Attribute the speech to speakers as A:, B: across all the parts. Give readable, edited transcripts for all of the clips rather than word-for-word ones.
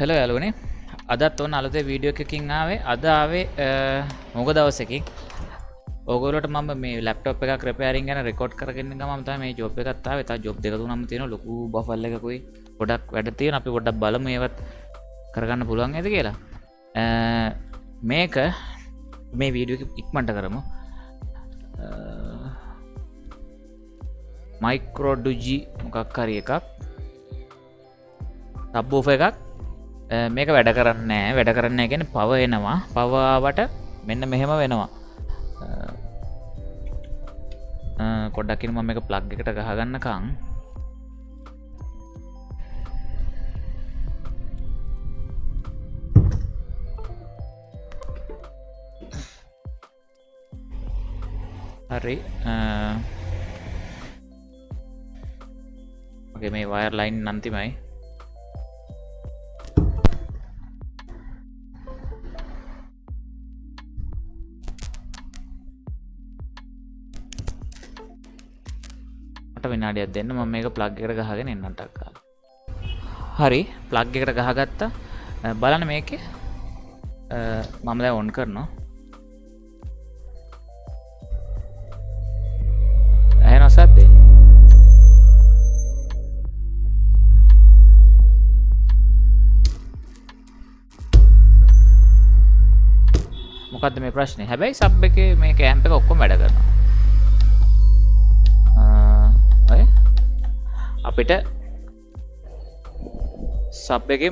A: Hello යාළුවනේ අදත් ඔන්න අලුතෙන් වීඩියෝ එකකින් ආවේ අද ආවේ මොක දවසකින් ඕගොල්ලෝට මම මේ ලැප්ටොප් එකක් රිපෙයාරින් ගැන රෙකෝඩ් කරගෙන ගමන් තමයි මේ ජොබ් එකත් ආවේ. තා ජොබ් දෙක තුනක් තියෙනවා. ලොකු බෆල් එකකුයි ගොඩක් වැඩ තියෙනවා. අපි පොඩ්ඩක් බලමු ඒවත් කරගන්න පුළුවන් නේද කියලා. මේක මේ වීඩියෝ එක ඉක්මනට කරමු. මයික්‍රෝ ඩුජි මොකක් හරි එකක් සබ් වූෆර් එකක් මේක වැඩ කරන්නේ කියන්නේ පව එනවා. පව ආවට මෙන්න මෙහෙම වෙනවා. පොඩ්ඩක් ඉන්න මම මේක ප්ලග් එකට ගහගන්නකම් හරි ඔකේ මේ වයර් ලයින් අන්තිමයි. විනාඩියක් දෙන්න මම මේක ප්ලග් එකට ගහගෙන එන්නට කාලා. හරි ප්ලග් එකට ගහගත්තා. බලන්න මේකේ මම දැන් ඔන් කරනවා. ඇහෙනවද සද්දේ? මොකද්ද මේ ප්‍රශ්නේ? හැබැයි සබ් එකේ මේ කැම්ප් එක ඔක්කොම වැඩ කරනවා. අපිට සබ් එකේ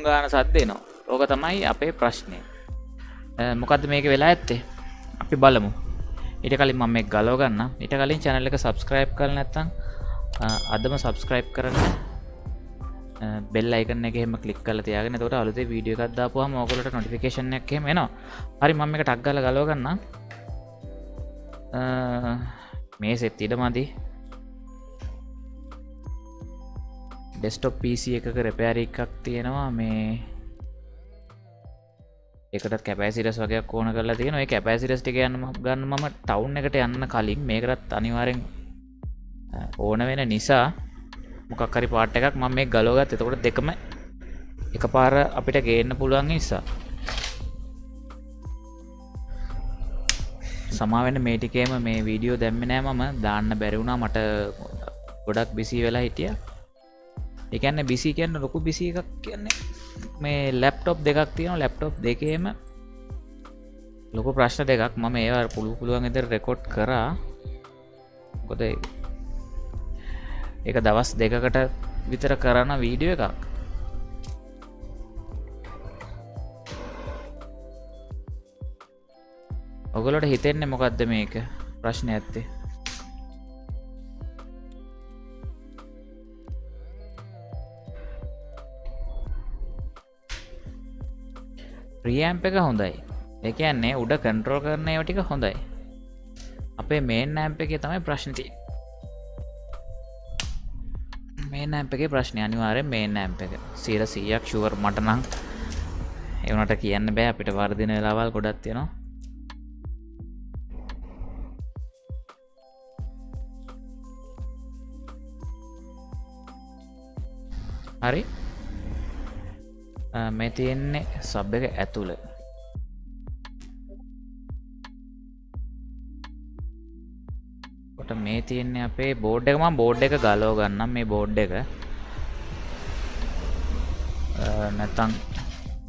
A: ගාන සද්ද එනවා. ඕක තමයි අපේ ප්‍රශ්නේ. මොකද්ද මේක වෙලා ඇත්තේ? අපි බලමු. ඊට කලින් මම මේක ගලව ගන්න. ඊට කලින් channel එක subscribe කරලා නැත්නම් අදම subscribe කරන්න. bell icon එක එහෙම click කරලා තියාගෙන එතකොට අලුතේ වීඩියෝ එකක් දාපුවාම ඔයගොල්ලෝට notification එකක් එහෙම එනවා. හරි මම මේක ටක් ගාලා ගලව ගන්න. මේ සෙට් ඉදමදි. ඩෙස්ක්ටොප් PC එකක රිපෙයාරි එකක් තියෙනවා. මේ ඒකටත් කැපැසිටර්ස් වගේක් ඕන කරලා තියෙනවා. ඒ කැපැසිටර්ස් ටික ගන්න මම ටවුන් එකට යන්න කලින් මේකටත් අනිවාර්යෙන් ඕන වෙන නිසා මොකක් හරි පාර්ට් එකක් මම මේක ගලව ගත්තා. එතකොට දෙකම එකපාර අපිට ගේන්න පුළුවන් නිසා සමා වෙන්න මේ ටිකේම මේ වීඩියෝ දැම්මේ නෑ. මම දාන්න බැරි වුණා. මට ගොඩක් බිසි වෙලා හිටියා. ඒ කියන්නේ බිසි කියන්නේ ලොකු බිසි එකක් කියන්නේ මේ ලැප්ටොප් දෙකක් තියෙනවා. ලැප්ටොප් දෙකේම ලොකු ප්‍රශ්න දෙකක්. මම ඒවා පුළුවන් විදිහට රෙකෝඩ් කරා. මොකද ඒක දවස් දෙකකට විතර කරන වීඩියෝ එකක්. ඔයගොල්ලෝට හිතෙන්නේ මොකද්ද මේක? ප්‍රශ්නේ ඇත්තේ ප්‍රියැම්ප් එක හොඳයි. ඒ කියන්නේ උඩ කන්ට්‍රෝල් කරන ඒවා ටික හොඳයි. අපේ මේන් ඇම්ප් එකේ තමයි ප්‍රශ්නේ තියෙන්නේ. මේන් ඇම්ප් එකේ ප්‍රශ්නේ අනිවාර්යෙන් මේන් ඇම්ප් එක. 100%ක් ෂුවර් මට නම් ඒ උනට කියන්න බෑ. අපිට වර්ධින වෙලාවල් ගොඩක් තියෙනවා. හරි මේ තියෙන්නේ සබ් එක ඇතුළ. කොට මේ තියෙන්නේ අපේ බෝඩ් එක. මම බෝඩ් එක ගලව ගන්නම්. මේ බෝඩ් එක නැත්තම්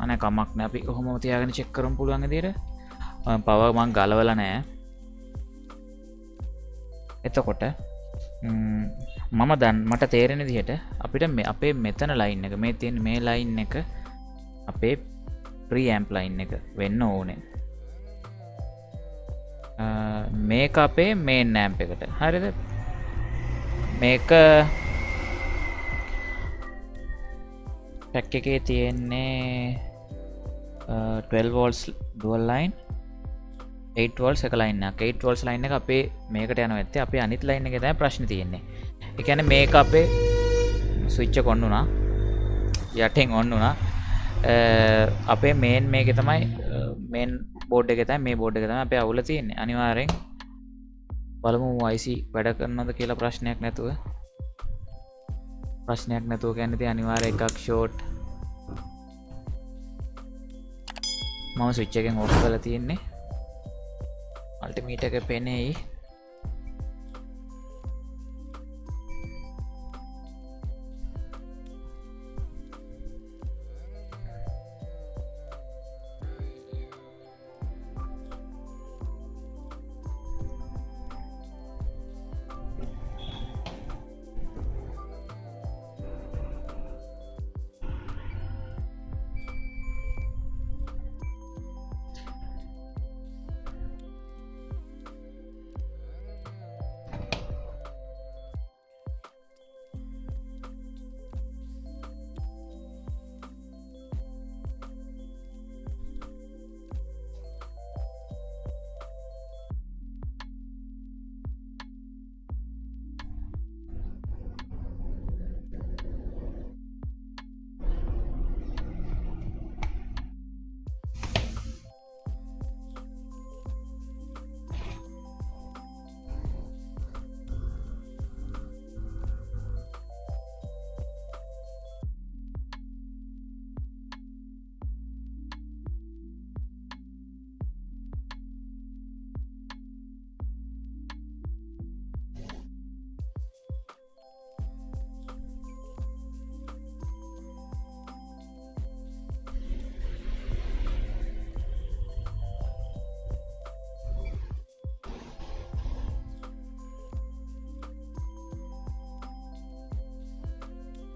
A: අනේ කමක් නෑ. අපි කොහොමද තියාගෙන චෙක් කරමු පුළුවන් විදියට. පව මම ගලවලා නෑ. එතකොට මම දැන් මට තේරෙන විදිහට අපිට අපේ මෙතන ලයින් එක මේ තියෙන මේ ලයින් එක අපේ ප්‍රීඇම්ප් ලයින් එක වෙන්න ඕනේ. මේක අපේ මේන් ඇම්ප් එකට. හරිද? මේක පැක් එකේ තියෙන්නේ 12 volts dual line 8 volts එක ලයින් එකක්. 8 volts ලයින් එක අපේ මේකට යනවා. ඇත්තේ අපේ අනිත් ලයින් එකේ තමයි ප්‍රශ්නේ තියෙන්නේ. ඒ කියන්නේ මේක අපේ ස්විච් එක ඔන් වුණා. යටින් ඔන් වුණා. අපේ මේන් මේකේ තමයි මේන් බෝඩ් එකේ තමයි මේ බෝඩ් එකේ තමයි අපේ අවුල තියෙන්නේ. අනිවාර්යෙන් බලමු IC වැඩ කරනවද කියලා ප්‍රශ්නයක් නැතුව. ප්‍රශ්නයක් නැතුව කියන්නේ අනිවාර්ය එකක් ෂෝට් මම ස්විච් එකෙන් ඕෆ් කරලා තියෙන්නේ මල්ටිමීටර් එක පෙනෙයි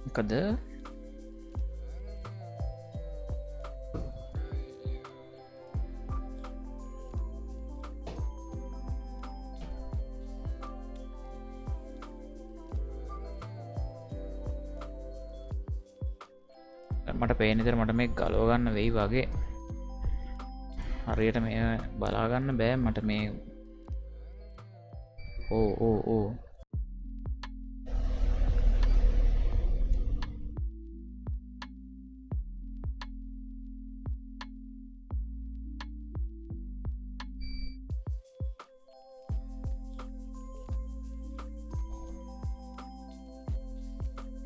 A: මොකද මට පේන විදිහට මට මේක ගලව ගන්න වෙයි වගේ හරියට මේ බලා ගන්න බෑ මට මේ ඕ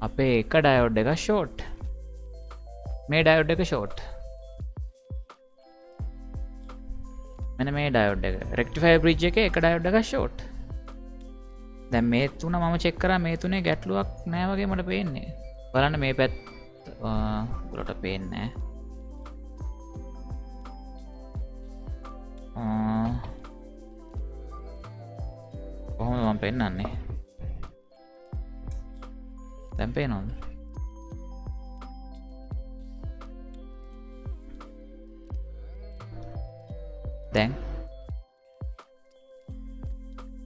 A: අපේ එක ඩයෝඩ් එක ෂෝට් මේ ඩයෝඩ් එක ෂෝට් මෙන්න මේ ඩයෝඩ් එක රෙක්ටිෆයර් බ්‍රිජ් එකේ එක ඩයෝඩ් එක ෂෝට් දැන් මේ තුන මම චෙක් කරා මේ තුනේ ගැටලුවක් නෑ වගේ මට පේන්නේ බලන්න මේ පැත්ත උඩට පේන්නේ කොහොමද මම පෙන්නන්නේ දැන් පේනවද දැන්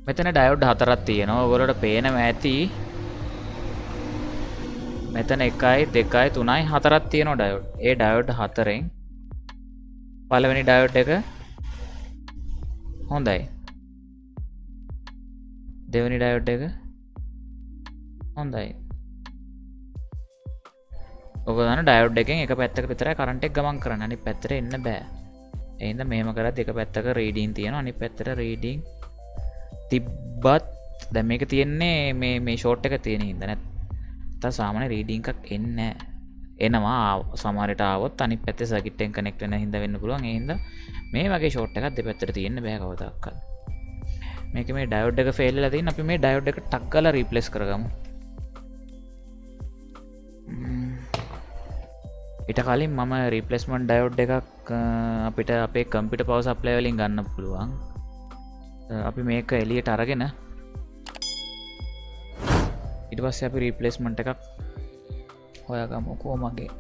A: මෙතන ඩයෝඩ් හතරක් තියෙනවා ඔයගොල්ලෝට පේනව ඇති මෙතන 1 2 3 4ක් තියෙනවා ඩයෝඩ් ඒ ඩයෝඩ් හතරෙන් පළවෙනි ඩයෝඩ් එක හොඳයි දෙවෙනි ඩයෝඩ් එක හොඳයි ඔයගොල්ලෝ ඩයෝඩ් එකෙන් එක පැත්තක විතරයි කරන්ට් එක ගමන් කරන්න අනිත් පැත්තට එන්න බෑ ඒ හින්දා මෙහෙම කරත් එක පැත්තක රීඩින් තියෙනවා අනිත් පැත්තට රීඩින් තිබ්බත් දැන් මේක තියෙන්නේ මේ ෂෝට් එක තියෙන හින්දා නැත්නම් සාමාන්‍ය රීඩින් එකක් එන්නේ එනවා සමහරට ආවොත් අනිත් පැත්තේ සර්කිට් එකෙන් කනෙක්ට් වෙන හින්දා වෙන්න පුළුවන් ඒ හින්දා මේ වගේ ෂෝට් එකක් දෙපැත්තට තියෙන්න බෑ කවදාවත් මේක මේ ඩයෝඩ් එක ෆේල් වෙලා තියෙන අපි මේ ඩයෝඩ් එක ටක් ගාලා රීප්ලේස් කරගමු ඊට කලින් මම රීප්ලේස්මන්ට් ඩයෝඩ් එකක් අපිට අපේ කම්පියුටර් පවර් සප්ලයි වලින් ගන්න පුළුවන් අපි මේක එළියට අරගෙන ඊට පස්සේ අපි රීප්ලේස්මන්ට් එකක් හොයාගමුකෝ මගේ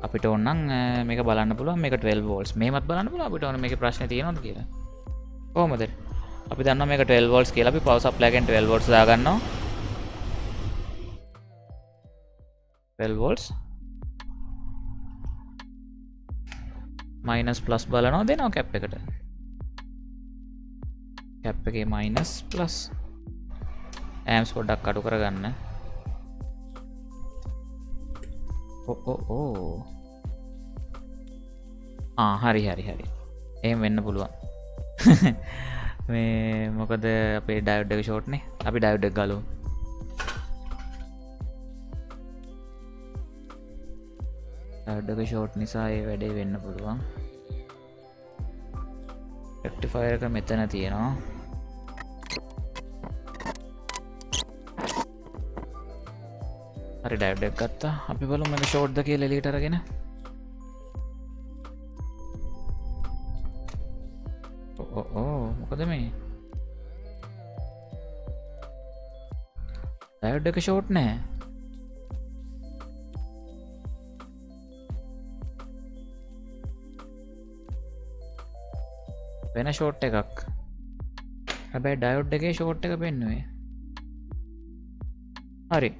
A: අපිට ඕනනම් මේක බලන්න පුළුවන් මේක 12 volts මෙහෙමත් බලන්න පුළුවන් අපිට ඕන මේකේ ප්‍රශ්නේ තියෙනවද කියලා කොහොමද අපි දන්නවා මේක 12 volts කියලා අපි power supply එකෙන් 12 volts දාගන්නවා 12 volts minus plus බලනවා දෙනවා cap එකට cap එකේ minus plus amps පොඩ්ඩක් අඩු කරගන්න හරි එහෙම වෙන්න පුළුවන් මේ මොකද අපේ ඩයෝඩ් එක ෂෝට් නේ අපි ඩයෝඩ් එක ගලවමු ඩයොඩ් එක ෂෝට් නිසා ඒ වැඩේ වෙන්න පුළුවන්. රෙක්ටිෆයර් එක මෙතන තියෙනවා. හරි ඩයොඩ් එක ගත්තා. අපි බලමු මේක ෂෝට්ද කියලා එළියට අරගෙන. මොකද මේ ඩයොඩ් එක ෂෝට් නෑ. වෙන ෂෝට් එකක්. හැබැයි ඩයොඩ් එකේ ෂෝට් එක පෙන්නුවේ. හරි.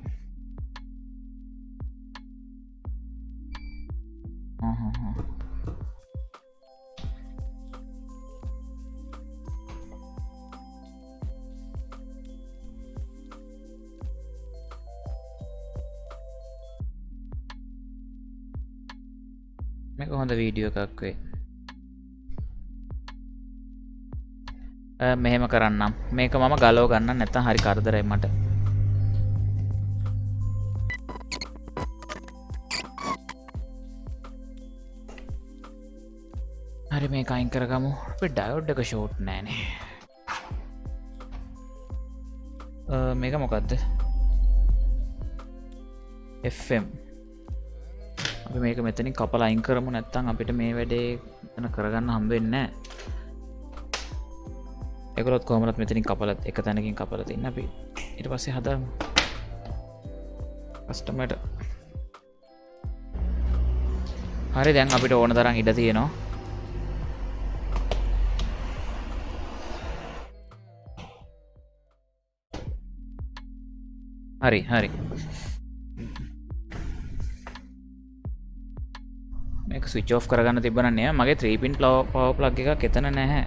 A: මේක හොඳ වීඩියෝ එකක් වේ. මෙහෙම කරන්නම්. මේක මම ගලව ගන්න නැත්නම් හරි කරදරයි මට. හරි මේක අයින් කරගමු. අපි ඩයොඩ් එක ෂෝට් නෑනේ. මේක මොකද්ද? FM. අපි මේක මෙතනින් කපලා අයින් කරමු නැත්නම් අපිට මේ වැඩේ එතන කරගන්න හම්බ වෙන්නේ නැහැ. ඒකලොත් කොහොමවත් මෙතනින් කපලා එක තැනකින් කපලා තින්න අපි ඊට පස්සේ හදාමු. කස්ටමර්ට. හරි දැන් අපිට ඕන තරම් ඉඩ තියෙනවා. හරි හරි. මේක ස්විච් ඔෆ් කරගන්න තිබ්බනම් නෑ. මගේ 3 pin power plug එකක් එතන නැහැ.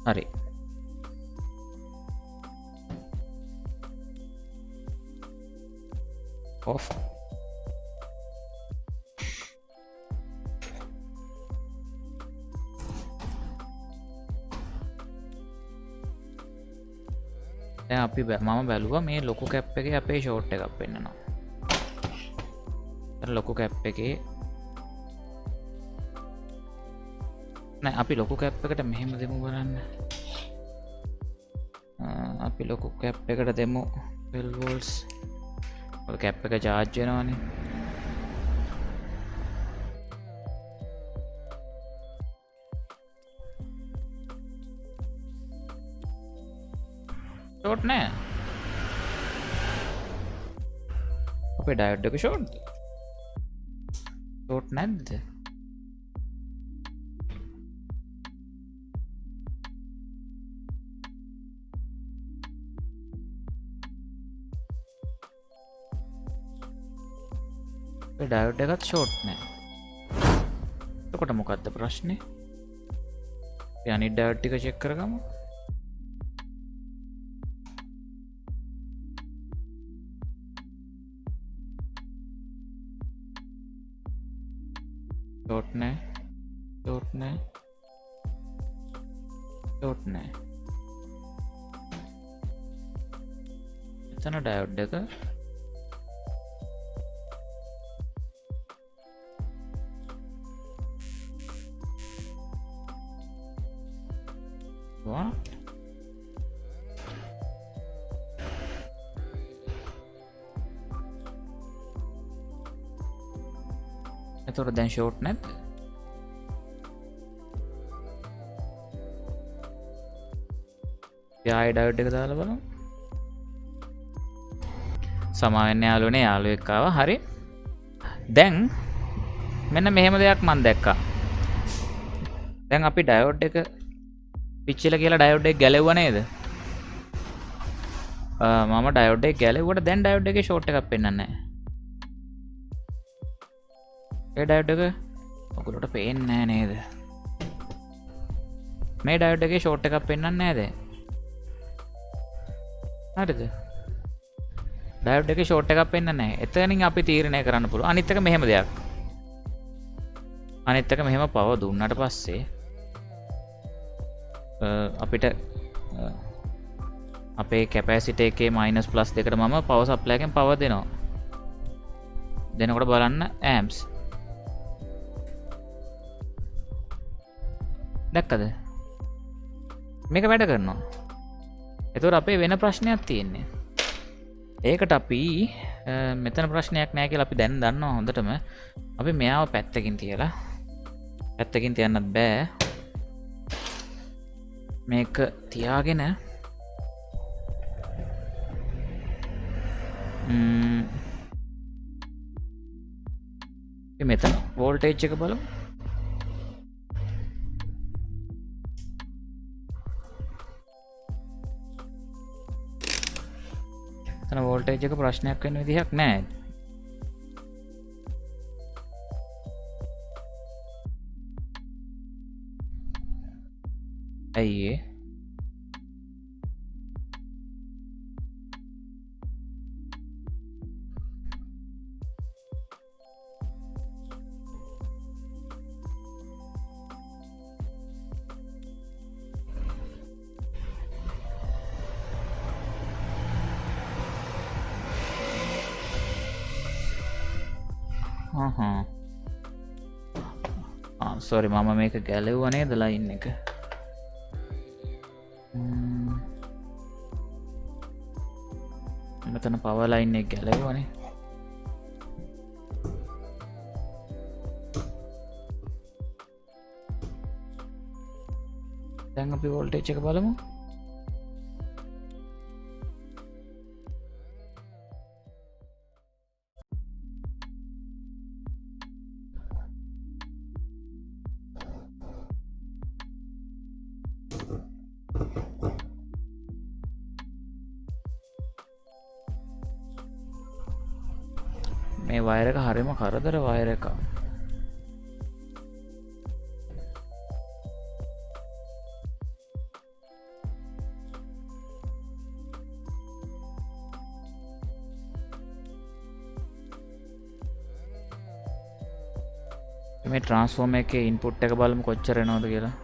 A: හරි. ඔෆ්. දැන් අපි මම බැලුවා මේ ලොකු කැප් එකේ අපේ ෂෝට් එකක් පෙන්නනවා. ලොකු කැප් එකේ නෑ අපි ලොකු කැප් එකට මෙහෙම දෙමු බලන්න. අපි ලොකු කැප් එකට දෙමු 12 volts. ඔය කැප් එක charge වෙනවනේ. ෂෝට් නෑ. අපේ ඩයොඩ් එක ෂෝට්ද? ෂෝට් නැද්ද? ඩයොඩ් එකත් ෂෝට් නෑ. එතකොට මොකක්ද ප්‍රශ්නේ? අපි අනිත් ඩයොඩ් ටික චෙක් කරගමු. ෂෝට් නෑ. ෂෝට් නෑ. ෂෝට් නෑ. එතන ඩයොඩ් එක එතකොට දැන් ෂෝට් නැද්ද? ආයෙ ඩයොඩ් එක දාලා බලමු. සමාවෙන්න යාළුවනේ යාළුවෙක් ආවා. හරි. දැන් මෙන්න මෙහෙම දෙයක් මම දැක්කා. දැන් අපි ඩයොඩ් එක පිච්චිලා කියලා ඩයොඩ් එක ගැලෙවුවා නේද? මම ඩයොඩ් එක ගැලෙවුවට දැන් ඩයොඩ් එකේ ෂෝට් එකක් පෙන්වන්නේ නැහැ. ඒ ඩයොඩ් එක ඔයගොල්ලෝට පේන්නේ නැහැ නේද? මේ ඩයොඩ් එකේ ෂෝට් එකක් පෙන්වන්නේ නැහැ දැන්. හරිද? ඩයොඩ් එකේ ෂෝට් එකක් පෙන්වන්නේ නැහැ. එතනින් අපි තීරණය කරන්න පුළුවන්. අනිත් එක මෙහෙම දෙයක්. අනිත් එක මෙහෙම පව දුන්නාට පස්සේ අපිට අපේ කැපැසිටි එකේ මයිනස් ප්ලස් දෙකට මම පවර් සප්ලයි එකෙන් පවර් දෙනවා. දෙනකොට බලන්න ඇම්ස් දැක්කද මේක වැඩ කරනවා. එතකොට අපේ වෙන ප්‍රශ්නයක් තියෙන්නේ. ඒකට අපි මෙතන ප්‍රශ්නයක් නෑ කියලා අපි දැන් දන්නවා හොඳටම. අපි මෙයාව පැත්තකින් තියලා පැත්තකින් තියන්නත් බෑ. මේක තියාගෙන මෙතන වෝල්ටේජ් එක බලමු. එතන වෝල්ටේජ් එක ප්‍රශ්නයක් වෙන විදිහක් නෑ. ඇයි ඒ? සෝරි මම මේක ගැලවුවා නේද ලයින් එක. මෙතන පවර් ලයින් එක ගැලවුවානේ. දැන් අපි වෝල්ටේජ් එක බලමු. මේ වයර් එක හරිම කරදර වයර් එක. මේ ට්‍රාන්ස්ෆෝමර් එකේ ඉන්පුට් එක බලමු කොච්චර එනවද කියලා.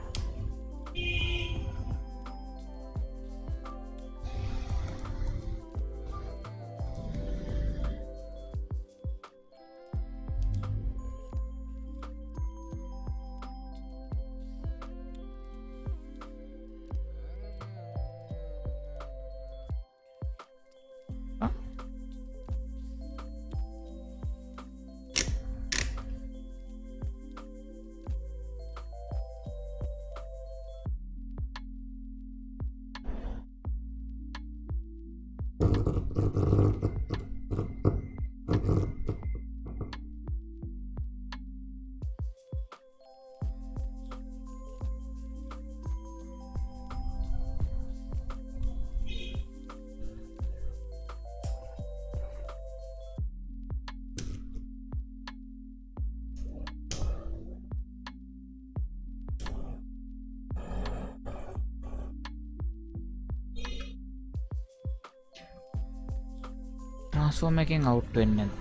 A: ට්‍රාන්ස්ෆෝමර් එකෙන් අවුට් වෙන්නේ නැද්ද?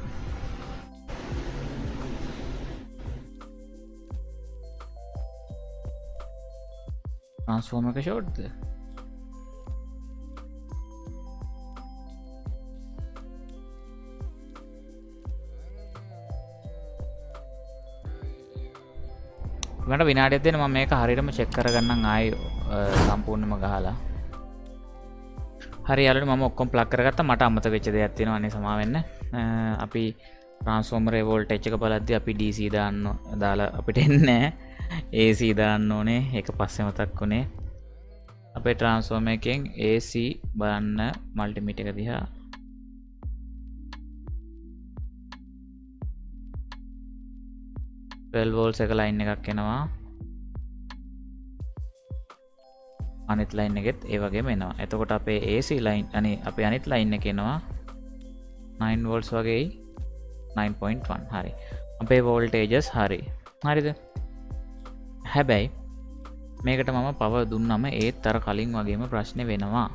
A: ට්‍රාන්ස්ෆෝමර් එක ෂෝට්ද? මට විනාඩියක් දෙන්න මම මේක හරියටම චෙක් කරගන්නම් ආයේ සම්පූර්ණයෙන්ම ගහලා. හරි යාළුවනේ මම ඔක්කොම ප්ලග් කරගත්තා. මට අමතක වෙච්ච දෙයක් තියෙනවා අනේ සමා වෙන්න. අපි ට්‍රාන්ස්ෆෝමරේ වෝල්ටේජ් එක බලද්දි අපි DC දාලා අපිට එන්නේ AC දාන්න ඕනේ. ඒක පස්සේ මතක් වුණේ. අපේ ට්‍රාන්ස්ෆෝමර් එකෙන් AC බලන්න මල්ටිමීටර් එක දිහා. volts එක ලයින් එකක් එනවා. අනිත් ලයින් එකෙත් ඒ වගේම එනවා. එතකොට අපේ AC ලයින් අපේ අනිත් ලයින් එක එනවා 9 volts වගේ 9.1. හරි. අපේ voltages හරි. හරිද? හැබැයි මේකට මම පවර් දුන්නම ඒත් අර කලින් වගේම ප්‍රශ්නේ වෙනවා.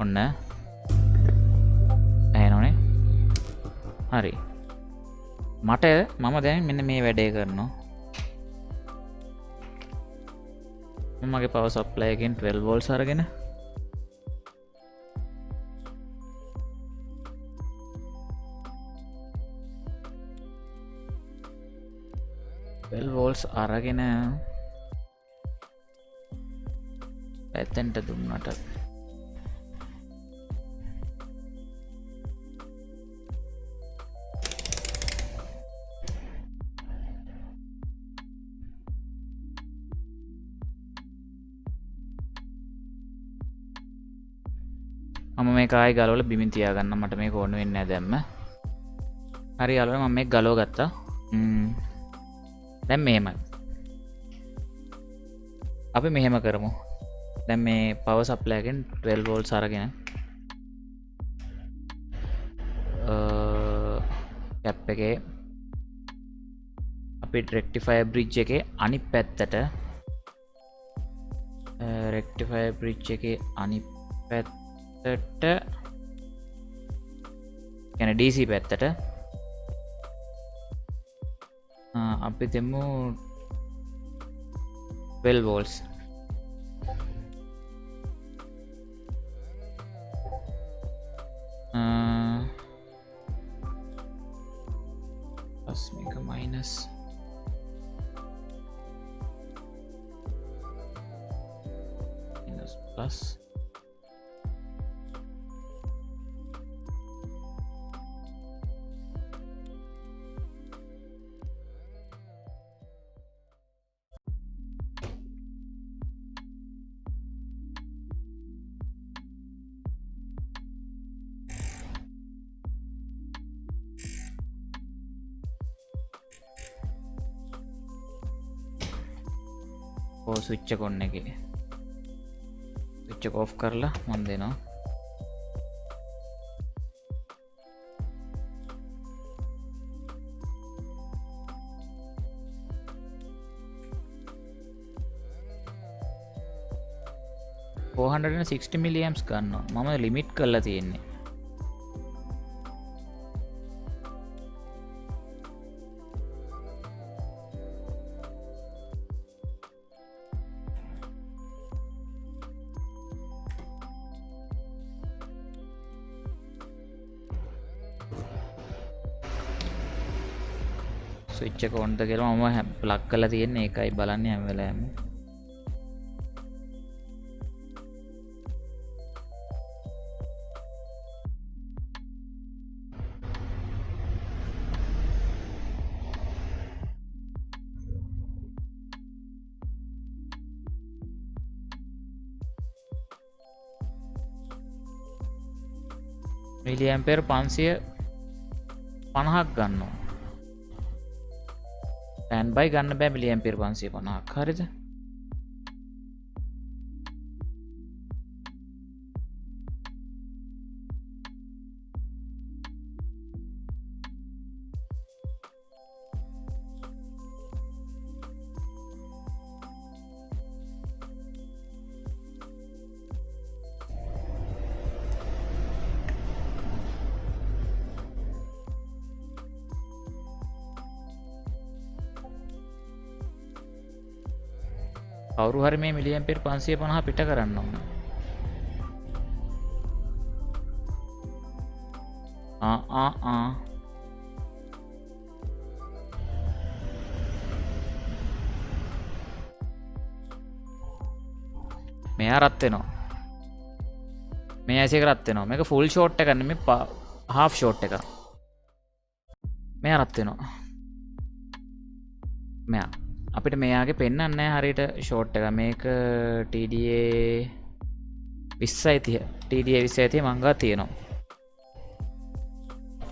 A: ඔන්න ඇහෙනවනේ. හරි. මට මම දැන් මෙන්න මේ වැඩේ කරනවා. මගේ පවර් සප්ලයි එකෙන් 12 volts අරගෙන 12 volts අරගෙන එතෙන්ට දුන්නට මම මේක ආයෙ ගලවලා බිමින් තියාගන්න. මට මේක ඕන වෙන්නේ නැහැ දැම්ම. හරි යාළුවනේ මම මේක ගලව ගත්තා. දැන් මෙහෙමයි. අපි මෙහෙම කරමු. දැන් මේ පවර් සප්ලයි එකෙන් 12 volts අරගෙන කැප් එකේ අපි රෙක්ටිෆයර් බ්‍රිජ් එකේ අනිත් පැත්තට රෙක්ටිෆයර් බ්‍රිජ් එකේ අනිත් පැත්තට يعني DC පැත්තට අපි දෙමු 12 volts. Plus මේක minus plus ස්විච් එක ඔන්න එකේ ස්විච් එක ඔෆ් කරලා මම දෙනවා. $460 milliamps ගන්නවා. මම ලිමිට් කරලා තියෙන්නේ. ස්විච් එක ඔන්ද කියලා මම ප්ලග් කරලා තියෙන්නේ. ඒකයි බලන්නේ හැම වෙලාවෙම. මිලි ඇම්පියර් 550ක් ගන්නවා. ස්ටෑන්ඩ් බයි ගන්න බෑ මිලි ඇම්පියර් 550ක්. හරිද? කවුරු හරි මේ මිලි ඇම්පියර් 550 පිට කරන්න ඕන. මෙයා රත් වෙනවා. මේ ඇස් එක රත් වෙනවා. මේක ෆුල් ෂෝට් එක නෙමෙයි හාෆ් ෂෝට් එක. මෙයා රත් වෙනවා. මෙයා අපිට මෙයාගේ පෙන්වන්නේ නැහැ හරියට ෂෝට් එක. මේක TDA 2030 TDA 2030 මං ගා තියෙනවා.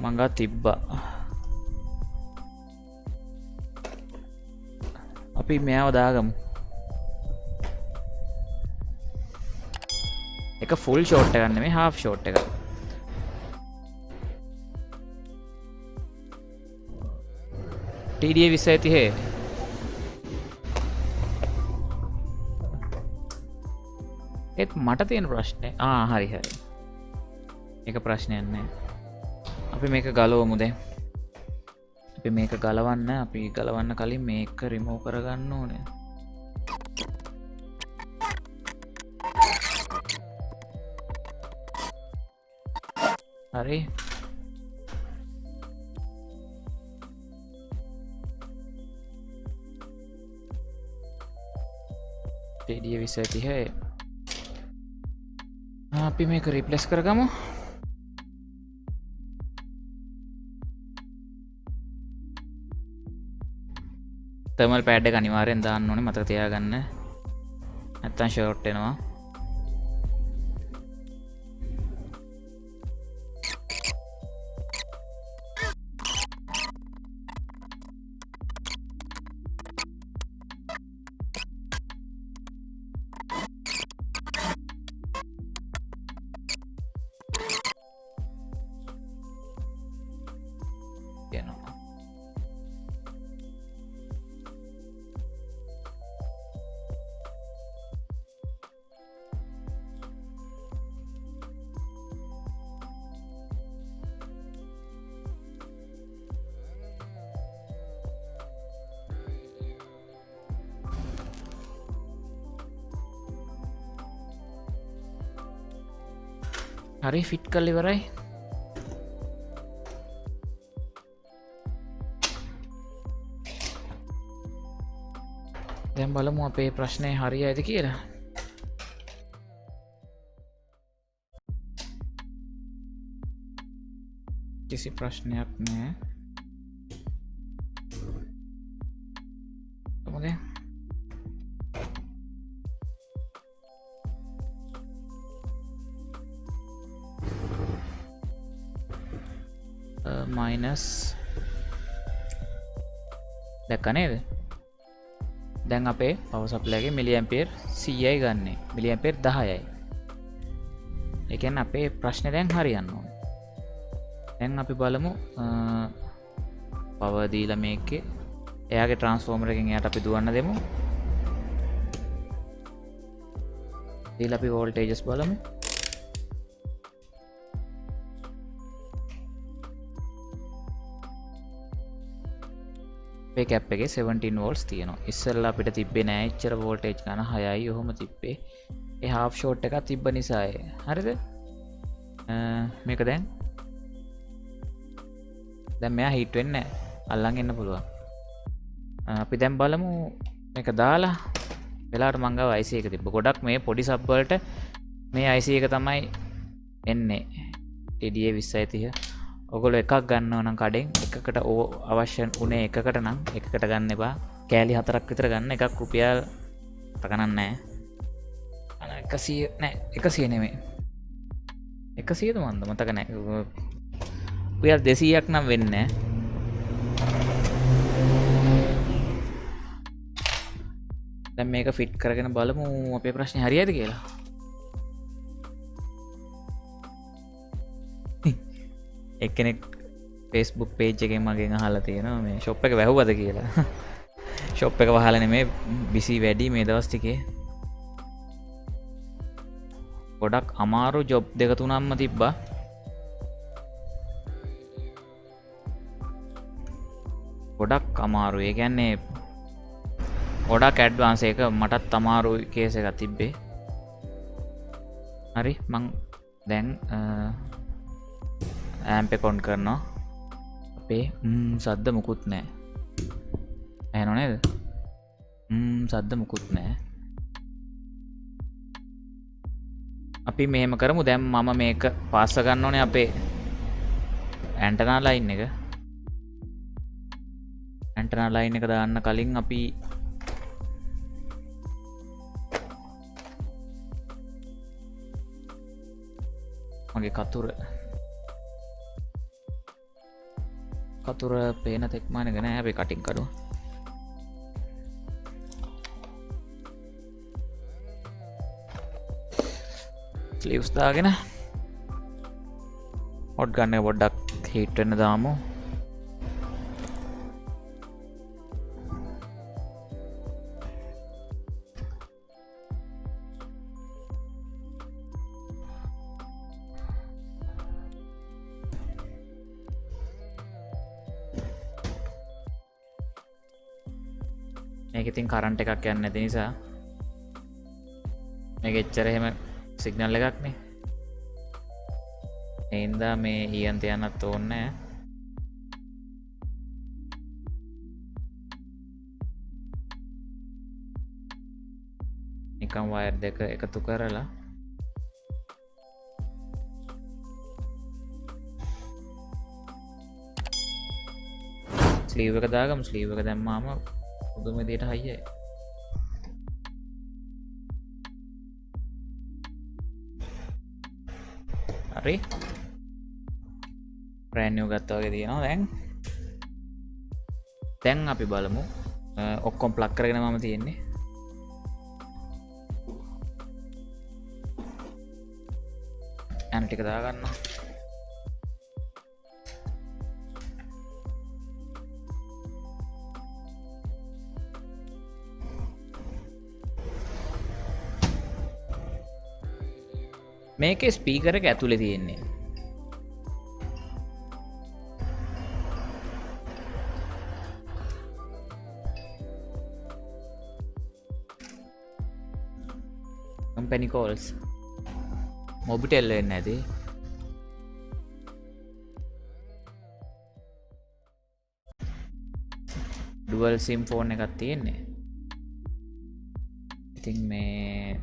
A: මං ගා තිබ්බා. අපි මෙයාව දාගමු. එක ෆුල් ෂෝට් එකක් නෙමෙයි හාෆ් ෂෝට් එක. TDA 2030 ඒත් මට තියෙන ප්‍රශ්නේ හරි හරි. ඒක ප්‍රශ්නයක් නෑ. අපි මේක ගලවමු දැන්. අපි මේක ගලවන්න කලින් මේක රිමූව් කරගන්න ඕනේ. හරි. TDA 2030 අපි මේක රිප්ලස් කරගමු. තර්මල් පෑඩ් එක අනිවාර්යෙන් දාන්න ඕනේ, මතක තියාගන්න. නැත්තම් ෂෝට් වෙනවා. හරි ෆිට් කරලා ඉවරයි. දැන් බලමු අපේ ප්‍රශ්නේ හරියයිද කියලා. කිසි ප්‍රශ්නයක් නෑ. මොකද මයිනස් දැක්ක නේද? දැන් අපේ පවර් සප්ලයි එකේ මිලි ඇම්පියර් 100යි ගන්නෙ. මිලි ඇම්පියර් 10යි. ඒ කියන්නේ අපේ ප්‍රශ්නේ දැන් හරියන්න ඕනේ. දැන් අපි බලමු පවර් දීලා මේකේ එයාගේ ට්‍රාන්ස්ෆෝමර් එකෙන් එයාට අපි දුවන්න දෙමු. දීලා අපි වෝල්ටේජස් බලමු. අපේ කැප් එකේ 17 වෝල්ට්ස් තියෙනවා. ඉස්සෙල්ලා අපිට තිබ්බේ නෑ එච්චර වෝල්ටේජ් ගන්න 6යි ඔහොම තිබ්බේ. ඒ හාෆ් ෂෝට් එකක් තිබ්බ නිසා හරිද? මේක දැන් මෙයා හීට් වෙන්නේ නෑ. අල්ලන් එන්න පුළුවන්. අපි දැන් බලමු මේක දාලා වෙලාවට මං ගාව IC එක තිබ්බ. ගොඩක් මේ පොඩි සබ් වලට මේ IC එක තමයි එන්නේ. TDA 2030. ඔගොල්ලෝ එකක් ගන්නවා නම් කඩෙන් එකකට අවශ්‍ය උනේ එකකට නම් එකකට ගන්න එපා. කෑලි 4ක් විතර ගන්න. එකක් රුපියල් ගණන් නැහැ. 100 නෑ 100 නෙමෙයි. 100ද මන්ද මතක නැහැ. රුපියල් 200ක් නම් වෙන්නේ නැහැ. දැන් මේක ෆිට කරගෙන බලමු අපේ ප්‍රශ්නේ හරියයිද කියලා. එක්කෙනෙක් Facebook page එකෙන් මගෙන් අහලා තියෙනවා මේ shop එක වැහුවද කියලා. shop එක වහලා නෙමෙයි busy වැඩි මේ දවස් ටිකේ. ගොඩක් අමාරු job දෙක තුනක්ම තිබ්බා. ගොඩක් අමාරු. ඒ කියන්නේ ගොඩක් ඇඩ්වාන්ස් එක මටත් අමාරු කේස් එකක් තිබ්බේ. හරි මං දැන් ඇම්ප් එක ඔන් කරනවා. අපේ සද්ද මුකුත් නෑ. ඇහෙනව නේද? සද්ද මුකුත් නෑ. අපි මෙහෙම කරමු. දැන් මම මේක පාස්ස ගන්න ඕනේ අපේ ඇන්ටනා ලයින් එක. ඇන්ටනා ලයින් එක දාන්න කලින් අපි මගේ කතුර පේන තෙක්මාන ගැන හැබේ කටින් කරුව ස්ලිව්ස් දාගෙන හොට් ගන්න පොඩ්ඩක් හිට්වෙන්න දාමු. මේක ඉතින් කරන්ට් එකක් යන්නේ නැති නිසා මේක එච්චර එහෙම සිග්නල් එකක් නේ. ඒ හින්දා මේ ඊයන් තියන්නත් ඕනේ නැහැ. නැකම් වයර් දෙක එකතු කරලා ස්ලීව් එක දාගමු. ස්ලීව් එක දැම්මාම පුදුම විදියට හයියයි. හරි. brand new ගත්තා වගේ තියෙනවා දැන්. දැන් අපි බලමු. ඔක්කොම ප්ලග් කරගෙන මම තියෙන්නේ. යන ටික දාගන්න. මේකේ ස්පීකර් එක ඇතුලේ තියෙන්නේ. company calls mobitel වෙන්නේ නැති. dual sim phone එකක් තියෙන්නේ. ඉතින් මේ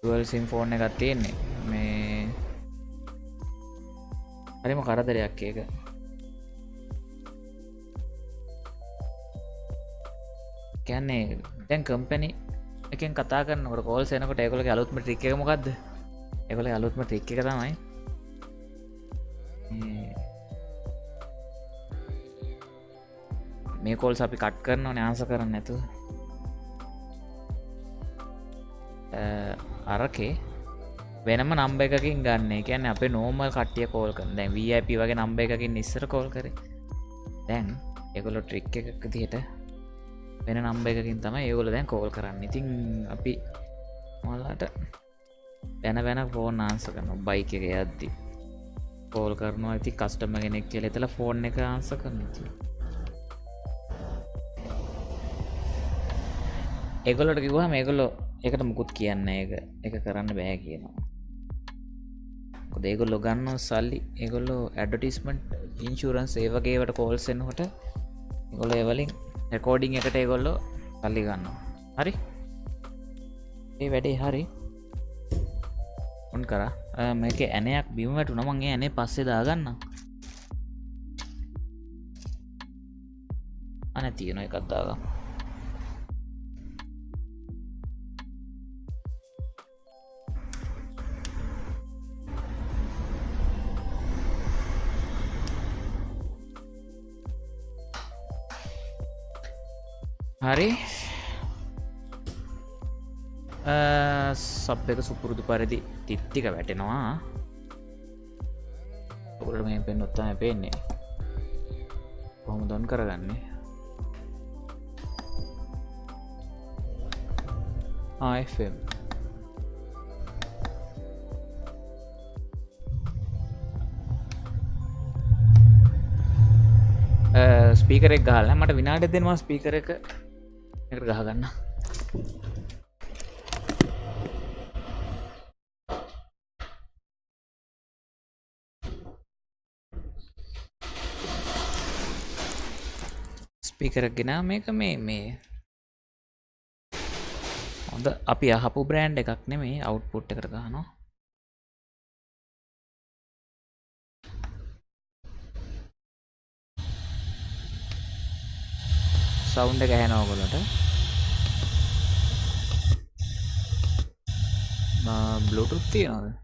A: dual sim phone එකක් තියෙන්නේ. මේ හරිම කරදරයක් ඒක. කියන්නේ දැන් කම්පැනි එකෙන් කතා කරනකොට කෝල්ස් එනකොට ඒගොල්ලෝගේ අලුත්ම ට්‍රික් එක මොකද්ද? ඒගොල්ලෝගේ අලුත්ම ට්‍රික් එක තමයි මේ කෝල්ස් අපි කට් කරනවනේ ආන්සර් කරන්නේ නැතුව. අරකේ වෙනම නම්බර් එකකින් ගන්න. ඒ කියන්නේ අපේ නෝමල් කට්ටිය කෝල් කරන. දැන් VIP වගේ නම්බර් එකකින් ඉස්සර කෝල් කරේ. දැන් ඒගොල්ලෝ ට්‍රික් එකක විදිහට වෙන නම්බර් එකකින් තමයි ඒගොල්ලෝ දැන් කෝල් කරන්නේ. ඉතින් අපි ඔයාලට වෙන ෆෝන් ආන්සර් කරනවා. බයික් එකේ යද්දි කෝල් කරනවා. ඉතින් කස්ටමර් කෙනෙක් කියලා හිතලා ෆෝන් එක ආන්සර් කරනවා. ඒගොල්ලෝට කිව්වම ඒගොල්ලෝ ඒකට මුකුත් කියන්නේ ඒක කරන්න බෑ කියනවා. මොකද ඒගොල්ලෝ ගන්න සල්ලි ඒගොල්ලෝ ඇඩ්වර්ටයිස්මන්ට් ඉන්ෂුරන්ස් ඒ වගේ ඒවට කෝල්ස් එනකොට ඒගොල්ලෝ ඒ වලින් රෙකෝඩින් එකට ඒගොල්ලෝ සල්ලි ගන්නවා. හරි. ඒ වැඩේ හරි. ඔන් කරා. මේකේ ඇණයක් බිම වැටුණා. මම ඒ ඇණේ පස්සේ දාගන්නම්. අනේ තියෙන එකක් දාගන්න. හරි. සබ් එක සුපුරුදු පරිදි තිත්තික වැටෙනවා. ඔයගොල්ලෝ මේ පෙන්නොත් තමයි පේන්නේ. කොහොමද ඔන් කරගන්නේ? FM ස්පීකර් එක ගහලා මට විනාඩියක් දෙනවා ස්පීකර් එක එකට ගහගන්න. ස්පීකර් එක ගෙනා මේක මේ හොඳ අපි අහපු බ්‍රෑන්ඩ් එකක් නෙමෙයි අවුට්පුට් එකට ගහනවා. සවුන්ඩ් එක ඇහෙනවා ඔයගොල්ලන්ට. බ්ලූටූත් තියනවද?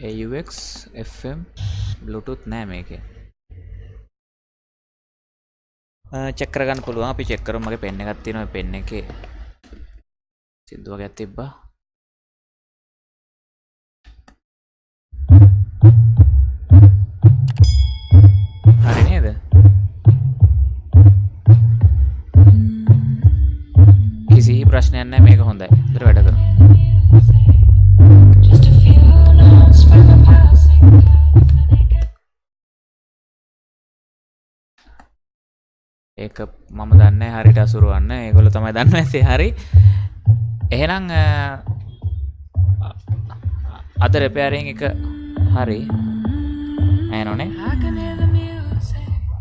A: AUX FM බ්ලූටූත් නෑ මේකේ. චෙක් කරගන්න පුළුවන්. අපි චෙක් කරමු. මගේ පෙන් එකක් තියෙනවා. පෙන් එකේ සිද්ධ වගේක් තිබ්බා. හරි නේද? කිසි ප්‍රශ්නයක් නැහැ. මේක හොඳයි. ඉතර වැඩ කරමු. ඒක මම දන්නේ හරියට අසුරවන්න. ඒගොල්ලෝ තමයි දන්නේ නැති. හරි. එහෙනම් අද රිපෙයාරින් එක හරි. ඇනෝනේ.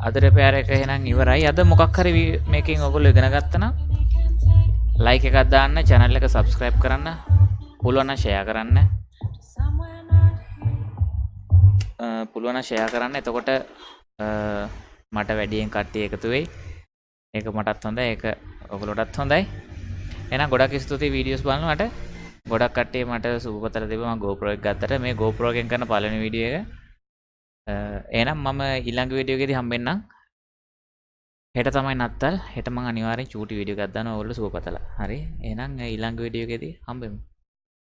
A: අද රිපෙයාර් එක එහෙනම් ඉවරයි. අද මොකක් හරි මේකෙන් ඔයගොල්ලෝ ඉගෙන ගත්තා නම් ලයික් එකක් දාන්න, channel එක subscribe කරන්න, පුළුවන් නම් share කරන්න. පුළුවන් නම් share කරන්න. එතකොට මට වැඩියෙන් කට්ටිය එකතු වෙයි. ඒක මටත් හොඳයි. ඒක ඔයගොල්ලෝටත් හොඳයි. එහෙනම් ගොඩක් ස්තුතියි වීඩියෝස් බලනවට. ගොඩක් කට්ටිය මට සුබපතලා තිබ්බා මම GoPro එක ගත්තට. මේ GoPro එකෙන් කරන පළවෙනි වීඩියෝ එක. එහෙනම් මම ඊළඟ වීඩියෝ එකේදී හම්බෙන්නම්. හෙට තමයි නත්තල්. හෙට මම අනිවාර්යෙන් චූටි වීඩියෝ එකක් දානවා ඔයගොල්ලෝ සුබපතලා. හරි. එහෙනම් ඊළඟ වීඩියෝ එකේදී හම්බෙමු.